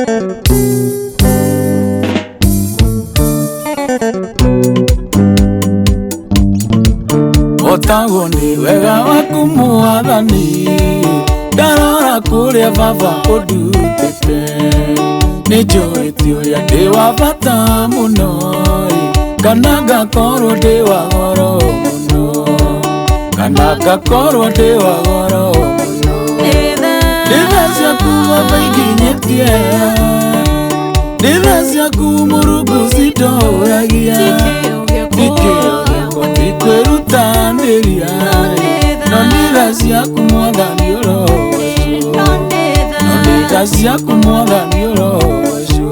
Otago ni wega waku Mwathani, ndarora kuria baba ũndutĩte. Nĩnjũĩte ũrĩa ndĩ wa bata mũno, kana ngakorwo ndĩ wa goro mũno, kana ngakorwo ndĩ wa goro mũno. Nĩ ciaku baba inginyĩtie, nĩ ciaku Mũrungu cindũragia. Tikĩo gĩakwa tikwĩrutanĩria, no nĩ ciaku Mwathani ũrogoco, no nĩ ciaku Mwathani ũrogoco.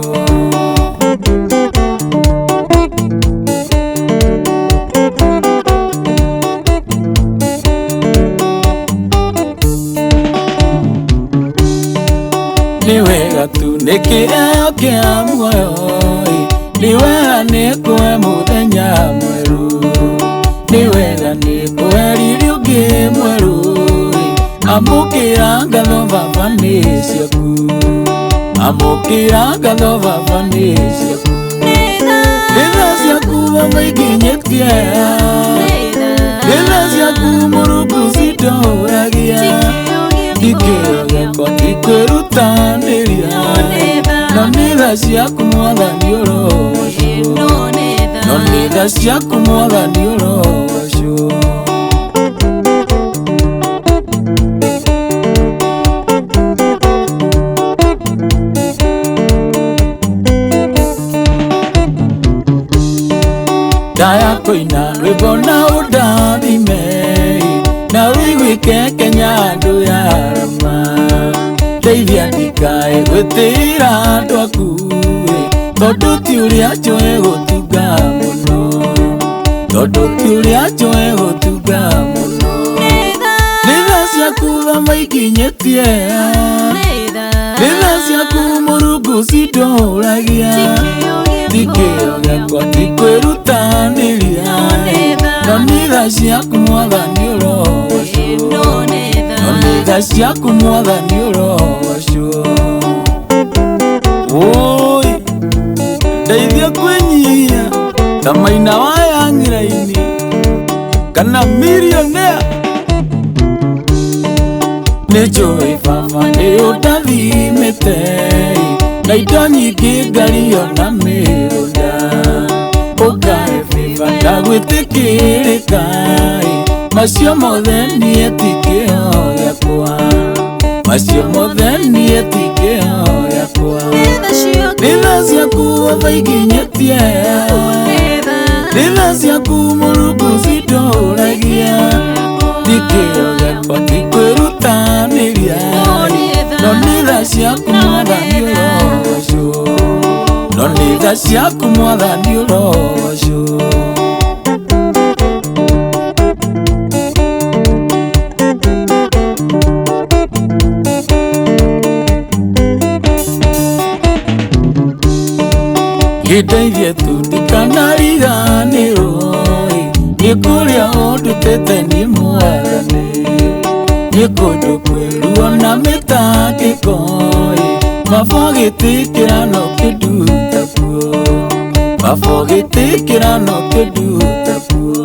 Nĩ wega tu nĩ kĩheo kĩa muoyo, nĩ wega nĩ kũhe mũthenya mwerũ, nĩ wega nĩ kũhe riri ũngĩ mwerũ. Amũkĩra ngatho baba nĩ ciaku, amũkĩra ngatho baba nĩ ciaku. Nĩ ciaku baba inginyĩtie, nĩ ciaku Mũrungu cindũragia. Tikĩo gĩakwa tikwĩrutanĩria, no nĩ ciaku Mwathani ũrogoco, no nĩ ciaku Mwathani ũrogoco. Ndaya kũina rwĩmbo na ũndathime, na wĩiguĩke Kenya andũ ya Roma. Ndeithia ndikae gwĩtĩĩra andũ aku, tondũ ti ũrĩa njũĩ gũtunga mũno, tondũ ti ũrĩa njũĩ gũtunga mũno. Nĩ ciaku baba inginyĩtie, nĩ ciaku Mũrungu cindũragia. Tikĩo gĩakwa tikwĩrutanĩria, no nĩ ciaku Mwathani ũrogoco, no nĩ ciaku Mwathani ũrogoco. Woi, ndeithia kwĩnyihia ta Maina wa Yang'iraini kana Millionaire. Nĩnjũĩ baba nĩ ũndathimĩte, na indo nyingĩ ngario na mĩgũnda. Ũkahe baba ndagwĩtĩkĩrĩka, macio mothe niĩ ti kĩheo gĩakwa, macio mothe niĩ ti kĩheo gĩakwa. Nĩ ciaku baba inginyĩtie, nĩ ciaku Mũrungu cindũragia. Tikĩo gĩakwa tikwĩrutanĩria, no nĩ ciaku Mwathani ũrogoco, no nĩ ciaku Mwathani ũrogoco. Gĩteithie tu ndikanariganĩrwo, nĩ kũrĩa ũndutĩte niĩ Mwathani. Nĩ kũndũ kwĩruo na mĩtangĩko, baba ũgĩtĩkĩra no kĩnduta kuo, baba ũgĩtĩkĩra no kĩnduta kuo.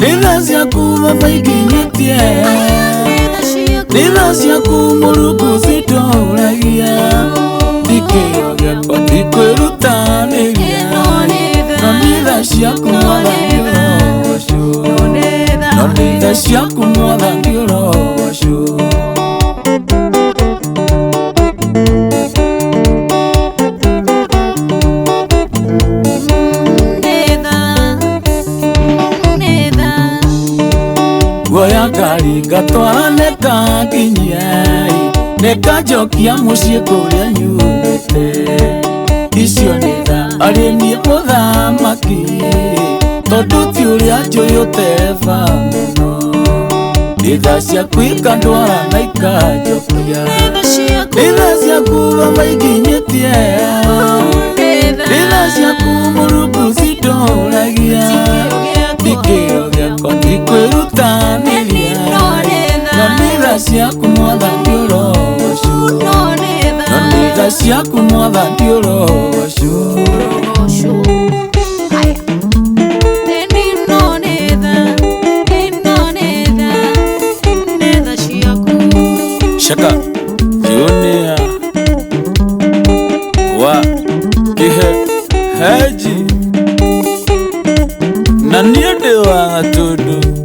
Nĩ ciaku baba inginyĩtie, nĩ ciaku Mũrungu cindũragia. Tikĩo gĩakwa tikwĩrutanĩria, no nĩ ciaku Mwathani ũrogoco, no nĩ ciaku Mwathani ũrogoco. Guoya ngari ngatwara nĩkanginyia, nĩkanjokia mũciĩ kũrĩa nyumĩte. Icio nĩ tha arĩ niĩ mũthamaki, tondũ ti ũrĩa njũĩ ũtereba mũno. Nĩ tha ciaku ikandwara na ikanjokia, nĩ ciaku baba inginyĩtie, nĩ ciaku Mũrungu cindũragia. Tikĩo gĩakwa tikwĩrutanĩria, no nĩ ciaku Mwathani ũrogoco, no nĩ ciaku mwathani ũrogocu. Shaka Junior wa Kihe Haji na niende wa Gatundu.